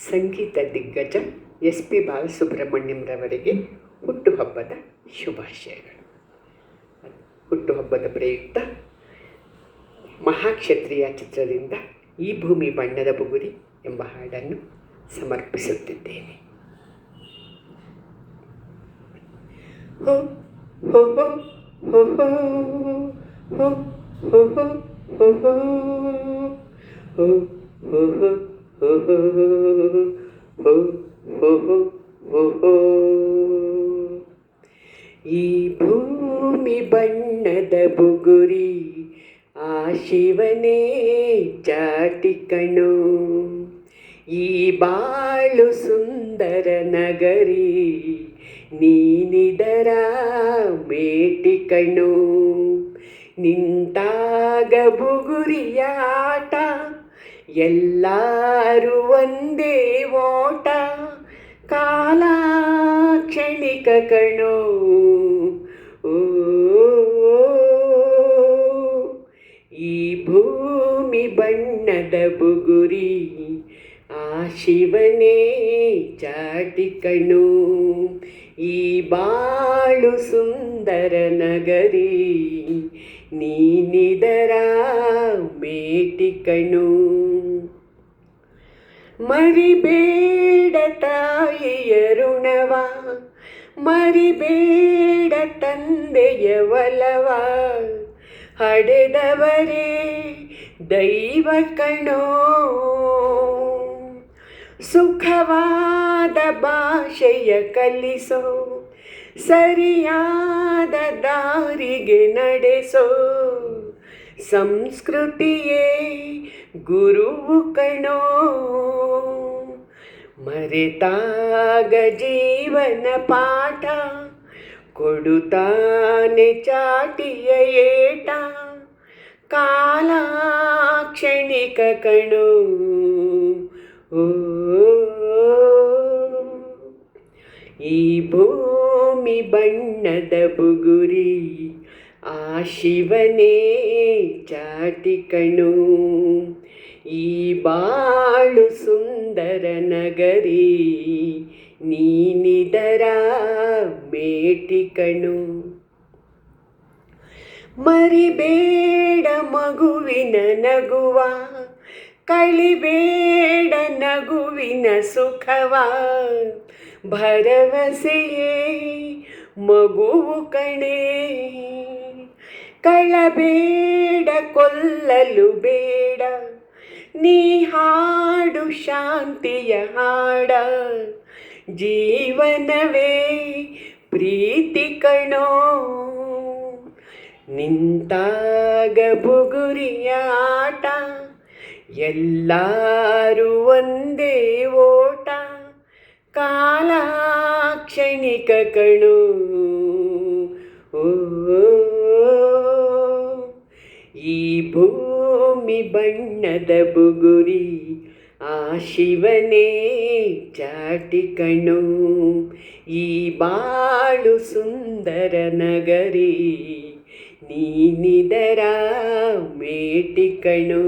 ಸಂಗೀತ ದಿಗ್ಗಜ S P ಬಾಲಸುಬ್ರಹ್ಮಣ್ಯಂರವರಿಗೆ ಹುಟ್ಟುಹಬ್ಬದ ಶುಭಾಶಯಗಳು. ಹುಟ್ಟುಹಬ್ಬದ ಪ್ರಯುಕ್ತ ಮಹಾಕ್ಷತ್ರಿಯ ಚಿತ್ರದಿಂದ ಈ ಭೂಮಿ ಬಣ್ಣದ ಬುಗುರಿ ಎಂಬ ಹಾಡನ್ನು ಸಮರ್ಪಿಸುತ್ತಿದ್ದೇನೆ. ಹೋ ಹೋ ಹೋ ಹೋ ಹೋ ಹೋ ಹೋ ಹೋ ಹೋ ಹೋ ಹೋ ಹೋ ಹೋ ಹೋ. ಈ ಭೂಮಿ ಬಣ್ಣದ ಬುಗುರಿ ಆ ಶಿವನೇ ಚಾಟಿ ಕಣೋ, ಈ ಬಾಳು ಸುಂದರ ನಗರಿ ನೀನಿದರ ಮೇಟಿ ಕಣೋ. ನಿಂತಾಗ ಬುಗುರಿಯ ಆಟ, ಎಲ್ಲರೂ ಒಂದೇ ಓಟ, ಕಾಲ ಕ್ಷಣಿಕ ಕಣೋ. ಓ ಈ ಭೂಮಿ ಬಣ್ಣದ ಬುಗುರಿ ಆ ಶಿವನೇ ಚಾಟಿ ಕಣೋ, ಈ ಬಾಳು ಸುಂದರ ನಗರಿ ನೀನಿದರ ಮೇಟಿ ಕಣೋ. ಮರಿಬೇಡ ತಾಯಿಯ ಋಣವ, ಮರಿಬೇಡ ತಂದೆಯ ಒಲವ, ಹಡೆದವರೇ ದೈವ ಕಣೋ. ಸುಖವಾದ ಭಾಷೆಯ ಕಲಿಸೋ, ಸರಿಯಾದ ದಾರಿಗೆ ನಡೆಸೋ, ಸಂಸ್ಕೃತಿಯೇ ಗುರುವು ಕಣೋ. ಮರೆತಾಗ ಜೀವನ ಪಾಠ, ಕೊಡುತ್ತಾನೆ ಚಾಟಿಯ ಏಟ, ಕಾಲ ಕ್ಷಣಿಕ ಕಣೋ. ಓ ಈ ಭೂಮಿ ಬಣ್ಣದ ಬುಗುರಿ ಆ ಶಿವನೇ ಚಾಟಿ ಕಣೋ, ಈ ಬಾಳು ಸುಂದರ ನಗರಿ ನೀನಿದರ ಮೇಟಿ ಕಣೋ. ಮರಿಬೇಡ ಮಗುವಿನ ನಗುವ, ಕಳಿಬೇಡ ನಗುವಿನ ಸುಖವ, ಭರವಸೆಯೇ ಮಗುವು ಕಣೆ. ಕಳಬೇಡ ಕೊಲ್ಲಲು ಬೇಡ, ನೀ ಹಾಡು ಶಾಂತಿಯ ಹಾಡ, ಜೀವನವೇ ಪ್ರೀತಿ ಕಣೋ. ನಿಂತಾಗ ಬುಗುರಿಯ ಆಟ, ಎಲ್ಲರೂ ಒಂದೇ ಓಟ, ಕಾಲ ಕ್ಷಣಿಕ ಕಣೋ. ಓ ಈ ಭೂಮಿ ಬಣ್ಣದ ಬುಗುರಿ ಆ ಶಿವನೇ ಚಾಟಿ ಕಣೋ, ಈ ಬಾಳು ಸುಂದರ ನಗರಿ ನೀನಿದರ ಮೇಟಿ ಕಣೋ.